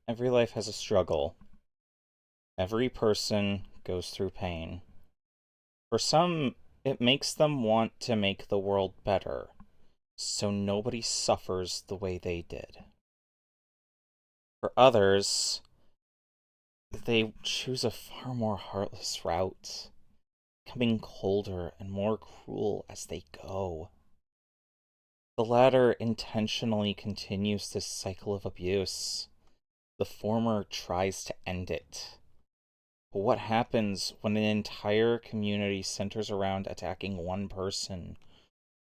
Every life has a struggle. Every person goes through pain. For some, it makes them want to make the world better, so nobody suffers the way they did. For others, they choose a far more heartless route, becoming colder and more cruel as they go. The latter intentionally continues this cycle of abuse. The former tries to end it. But what happens when an entire community centers around attacking one person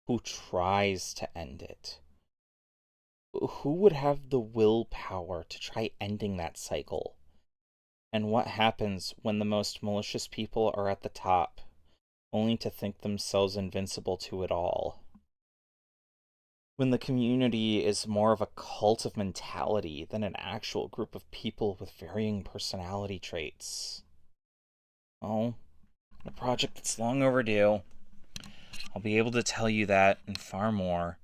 who tries to end it? Who would have the willpower to try ending that cycle? And what happens when the most malicious people are at the top, only to think themselves invincible to it all? When the community is more of a cult of mentality than an actual group of people with varying personality traits? Oh, a project that's long overdue. I'll be able to tell you that and far more,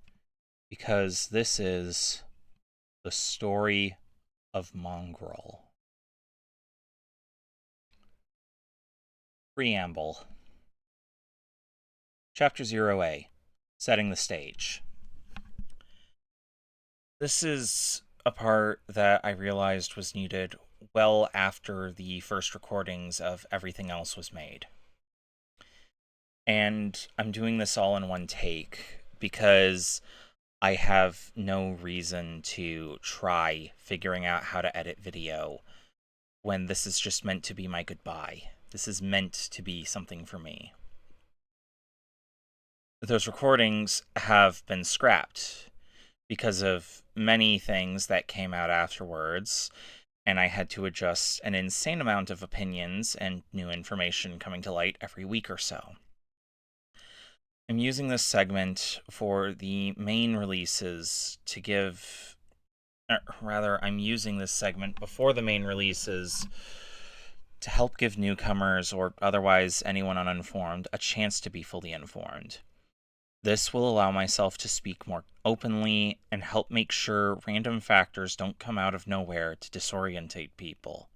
because this is the story of Mongrel. Preamble. Chapter 0A, Setting the Stage. This is a part that I realized was needed well after the first recordings of everything else was made. And I'm doing this all in one take because I have no reason to try figuring out how to edit video when this is just meant to be my goodbye. This is meant to be something for me. Those recordings have been scrapped because of many things that came out afterwards, and I had to adjust an insane amount of opinions and new information coming to light every week or so. I'm using this segment for the main releases to give... I'm using this segment before the main releases to help give newcomers, or otherwise anyone uninformed, a chance to be fully informed. This will allow myself to speak more openly and help make sure random factors don't come out of nowhere to disorientate people.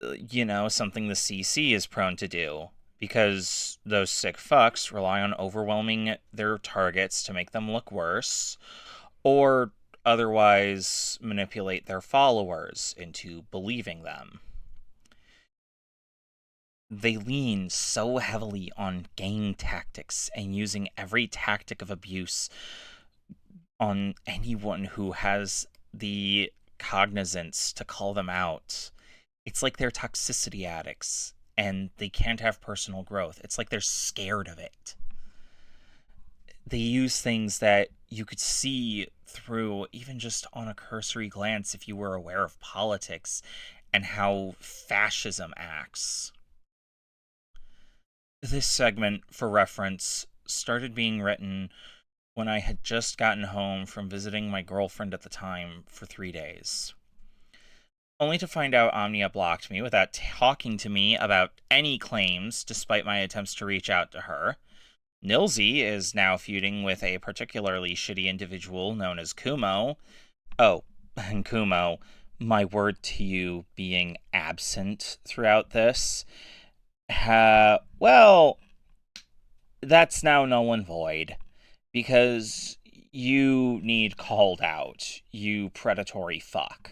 Something the CC is prone to do, because those sick fucks rely on overwhelming their targets to make them look worse, or otherwise manipulate their followers into believing them. They lean so heavily on gang tactics and using every tactic of abuse on anyone who has the cognizance to call them out. It's like they're toxicity addicts and they can't have personal growth. It's like they're scared of it. They use things that you could see through even just on a cursory glance if you were aware of politics and how fascism acts. This segment, for reference, started being written when I had just gotten home from visiting my girlfriend at the time for 3 days. Only to find out Omnia blocked me without talking to me about any claims, despite my attempts to reach out to her. Nilsy is now feuding with a particularly shitty individual known as Kumo. Oh, and Kumo, my word to you being absent throughout this. Well, that's now null and void, because you need called out, you predatory fuck.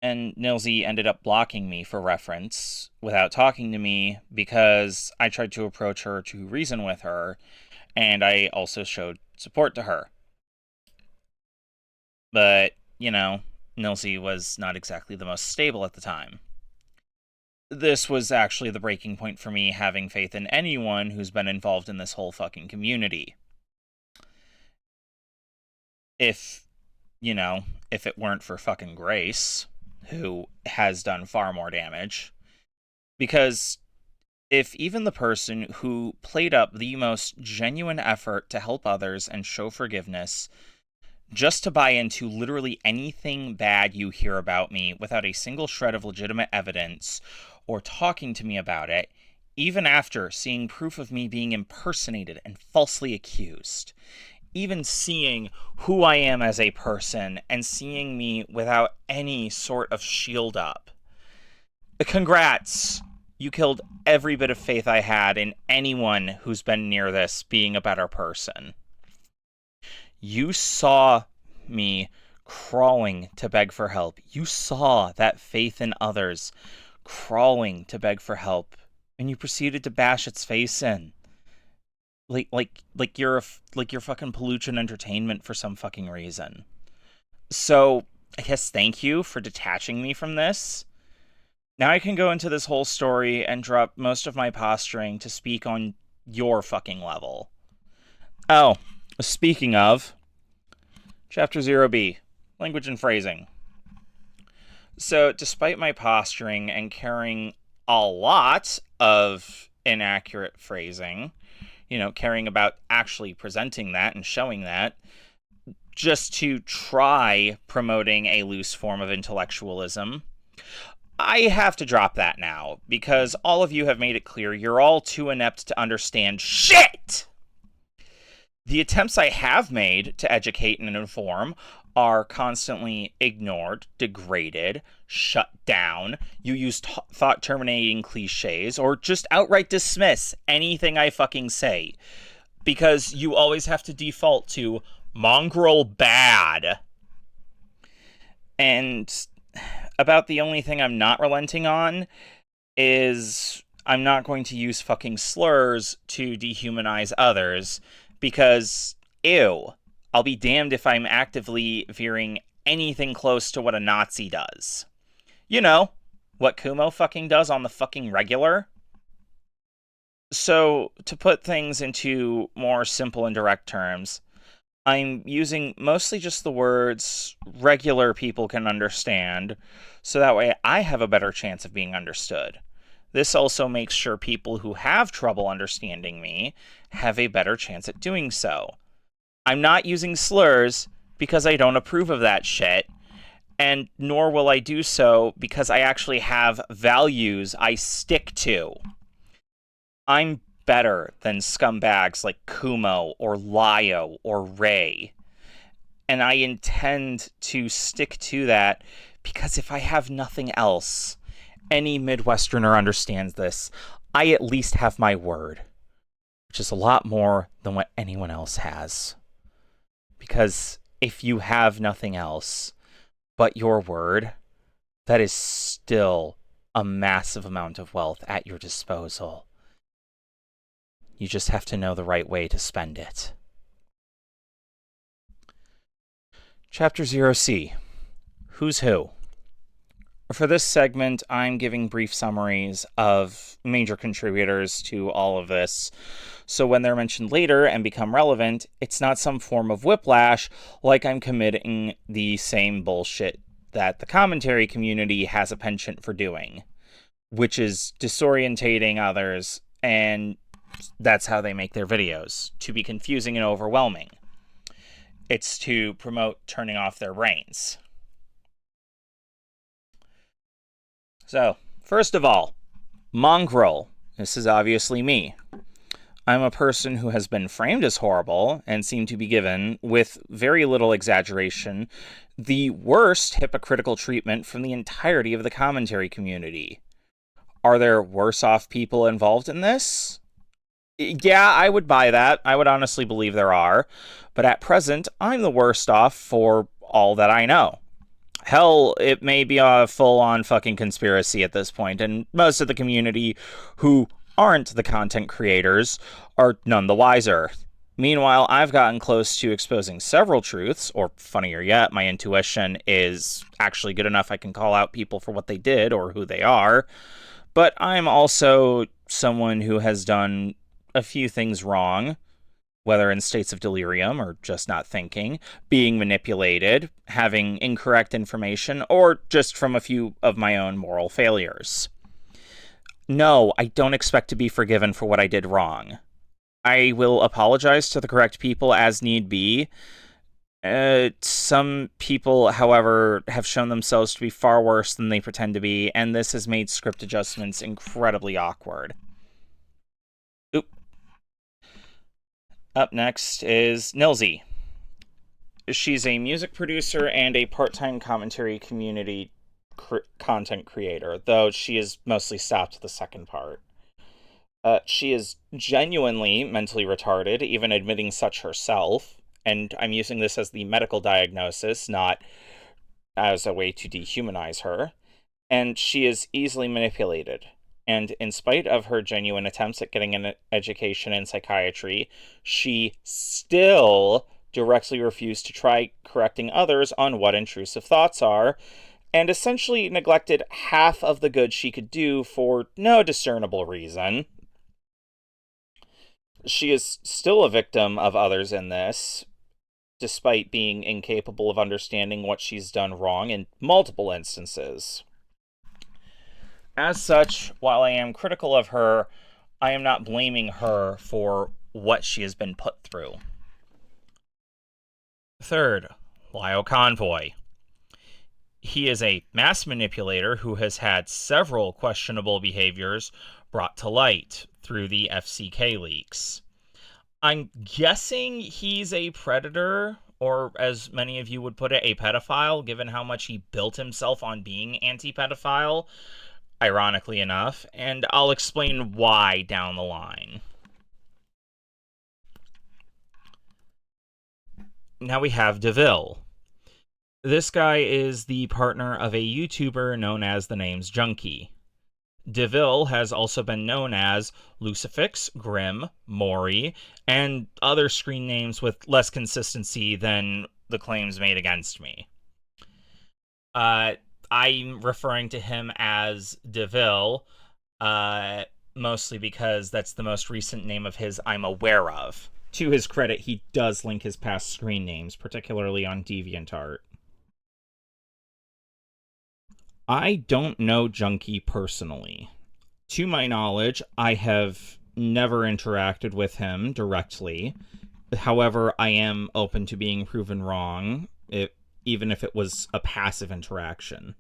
And Nilsy ended up blocking me for reference, without talking to me, because I tried to approach her to reason with her, and I also showed support to her. But, Nilsy was not exactly the most stable at the time. This was actually the breaking point for me having faith in anyone who's been involved in this whole fucking community. If it weren't for fucking Grace, who has done far more damage. Because if even the person who played up the most genuine effort to help others and show forgiveness, just to buy into literally anything bad you hear about me without a single shred of legitimate evidence, or talking to me about it, even after seeing proof of me being impersonated and falsely accused, even seeing who I am as a person and seeing me without any sort of shield up. Congrats! You killed every bit of faith I had in anyone who's been near this being a better person. You saw me crawling to beg for help. You saw that faith in others crawling to beg for help, and you proceeded to bash its face in. Like you're fucking Peluchin Entertainment for some fucking reason. So, I guess thank you for detaching me from this. Now I can go into this whole story and drop most of my posturing to speak on your fucking level. Oh, speaking of, Chapter 0B, Language and Phrasing. So, despite my posturing and caring a lot of inaccurate phrasing, caring about actually presenting that and showing that, just to try promoting a loose form of intellectualism, I have to drop that now, because all of you have made it clear you're all too inept to understand shit! The attempts I have made to educate and inform are constantly ignored, degraded, shut down. You use thought-terminating cliches, or just outright dismiss anything I fucking say, because you always have to default to Mongrel bad. And about the only thing I'm not relenting on is I'm not going to use fucking slurs to dehumanize others, because, ew, I'll be damned if I'm actively veering anything close to what a Nazi does. You know, what Kumo fucking does on the fucking regular. So, to put things into more simple and direct terms, I'm using mostly just the words regular people can understand, so that way I have a better chance of being understood. This also makes sure people who have trouble understanding me have a better chance at doing so. I'm not using slurs because I don't approve of that shit, and nor will I do so because I actually have values I stick to. I'm better than scumbags like Kumo or Lyo or Ray. And I intend to stick to that because if I have nothing else, any Midwesterner understands this. I at least have my word, which is a lot more than what anyone else has. Because if you have nothing else but your word, that is still a massive amount of wealth at your disposal. You just have to know the right way to spend it. Chapter 0C, Who's Who? For this segment, I'm giving brief summaries of major contributors to all of this, so when they're mentioned later and become relevant, it's not some form of whiplash like I'm committing the same bullshit that the commentary community has a penchant for doing, which is disorientating others, and that's how they make their videos, to be confusing and overwhelming. It's to promote turning off their brains. So, first of all, Mongrel. This is obviously me. I'm a person who has been framed as horrible and seem to be given, with very little exaggeration, the worst hypocritical treatment from the entirety of the commentary community. Are there worse off people involved in this? Yeah, I would buy that. I would honestly believe there are. But at present, I'm the worst off for all that I know. Hell, it may be a full-on fucking conspiracy at this point, and most of the community who aren't the content creators are none the wiser. Meanwhile, I've gotten close to exposing several truths, or funnier yet, my intuition is actually good enough I can call out people for what they did or who they are. But I'm also someone who has done a few things wrong, whether in states of delirium or just not thinking, being manipulated, having incorrect information, or just from a few of my own moral failures. No, I don't expect to be forgiven for what I did wrong. I will apologize to the correct people as need be. Some people, however, have shown themselves to be far worse than they pretend to be, and this has made script adjustments incredibly awkward. Oop. Up next is Nilsy. She's a music producer and a part-time commentary community content creator, though she has mostly stopped the second part. She is genuinely mentally retarded, even admitting such herself, and I'm using this as the medical diagnosis, not as a way to dehumanize her. And she is easily manipulated. And in spite of her genuine attempts at getting an education in psychiatry, she still directly refused to try correcting others on what intrusive thoughts are, and essentially neglected half of the good she could do for no discernible reason. She is still a victim of others in this, despite being incapable of understanding what she's done wrong in multiple instances. As such, while I am critical of her, I am not blaming her for what she has been put through. Third, Lyle Convoy. He is a mass manipulator who has had several questionable behaviors brought to light through the FCK leaks. I'm guessing he's a predator, or as many of you would put it, a pedophile, given how much he built himself on being anti-pedophile, ironically enough, and I'll explain why down the line. Now we have DeVille. This guy is the partner of a YouTuber known as the names Junkie. DeVille has also been known as Lucifix, Grim, Maury, and other screen names with less consistency than the claims made against me. I'm referring to him as DeVille, mostly because that's the most recent name of his I'm aware of. To his credit, he does link his past screen names, particularly on DeviantArt. I don't know Junkie personally. To my knowledge, I have never interacted with him directly. However, I am open to being proven wrong, even if it was a passive interaction.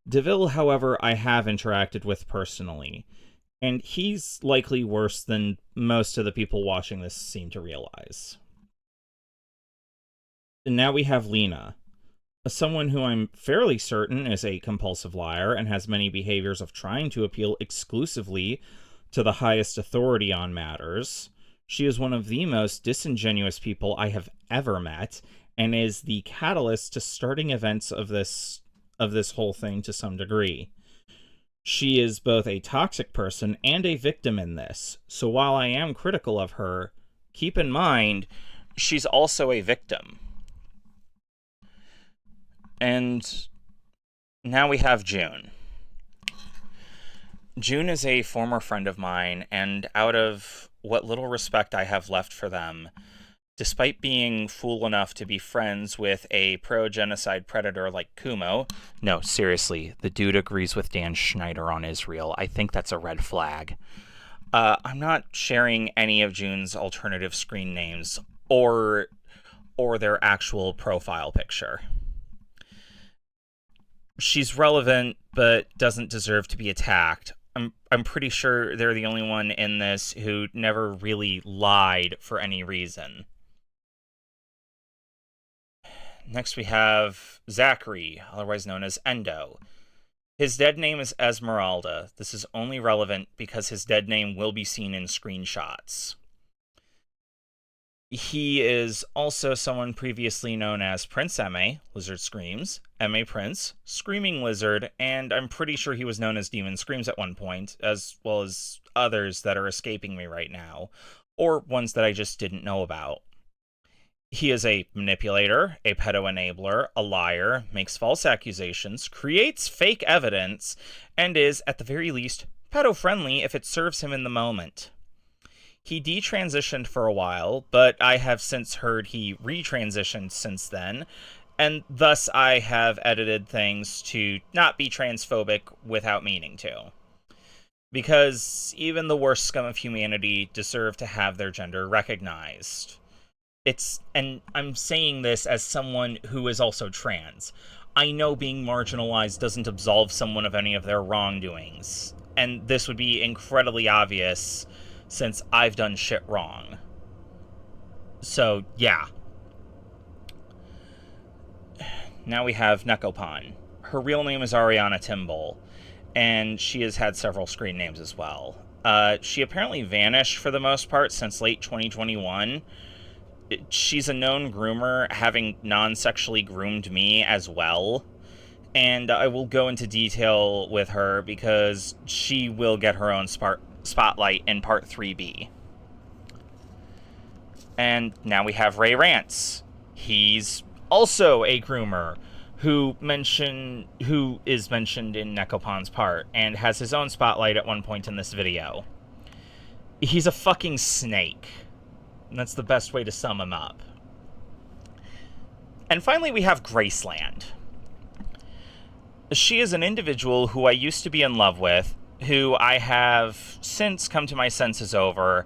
DeVille, however, I have interacted with personally, and he's likely worse than most of the people watching this seem to realize. And now we have Lena. Someone who I'm fairly certain is a compulsive liar and has many behaviors of trying to appeal exclusively to the highest authority on matters. She is one of the most disingenuous people I have ever met, and is the catalyst to starting events of this whole thing to some degree. She is both a toxic person and a victim in this, so while I am critical of her, keep in mind, she's also a victim. And now we have June. June is a former friend of mine, and out of what little respect I have left for them, despite being fool enough to be friends with a pro-genocide predator like Kumo, no, seriously, the dude agrees with Dan Schneider on Israel. I think that's a red flag. I'm not sharing any of June's alternative screen names or their actual profile picture. She's relevant, but doesn't deserve to be attacked. I'm pretty sure they're the only one in this who never really lied for any reason. Next we have Zachary, otherwise known as Endo. His dead name is Esmeralda. This is only relevant because his dead name will be seen in screenshots. He is also someone previously known as Prince M.A., Lizard Screams, M.A. Prince, Screaming Lizard, and I'm pretty sure he was known as Demon Screams at one point, as well as others that are escaping me right now, or ones that I just didn't know about. He is a manipulator, a pedo-enabler, a liar, makes false accusations, creates fake evidence, and is, at the very least, pedo-friendly if it serves him in the moment. He detransitioned for a while, but I have since heard he retransitioned since then, and thus I have edited things to not be transphobic without meaning to. Because even the worst scum of humanity deserve to have their gender recognized. And I'm saying this as someone who is also trans. I know being marginalized doesn't absolve someone of any of their wrongdoings, and this would be incredibly obvious since I've done shit wrong. So, yeah. Now we have Nekopon. Her real name is Ariana Timbal, and she has had several screen names as well. She apparently vanished for the most part since late 2021. She's a known groomer, having non-sexually groomed me as well. And I will go into detail with her because she will get her own spotlight in Part 3B. And now we have Ray Rance. He's also a groomer who is mentioned in Nekopon's part and has his own spotlight at one point in this video. He's a fucking snake. And that's the best way to sum him up. And finally we have Graceland. She is an individual who I used to be in love with, who I have since come to my senses over,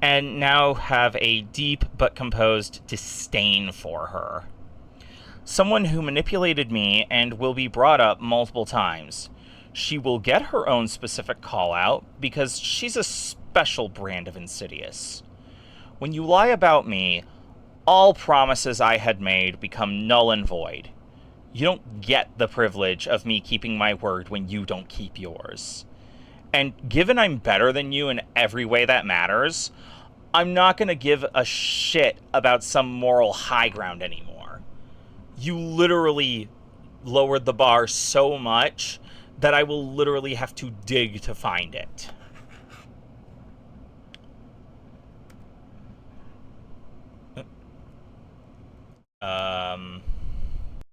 and now have a deep but composed disdain for her. Someone who manipulated me and will be brought up multiple times. She will get her own specific call-out because she's a special brand of insidious. When you lie about me, all promises I had made become null and void. You don't get the privilege of me keeping my word when you don't keep yours. And given I'm better than you in every way that matters, I'm not going to give a shit about some moral high ground anymore. You literally lowered the bar so much that I will literally have to dig to find it.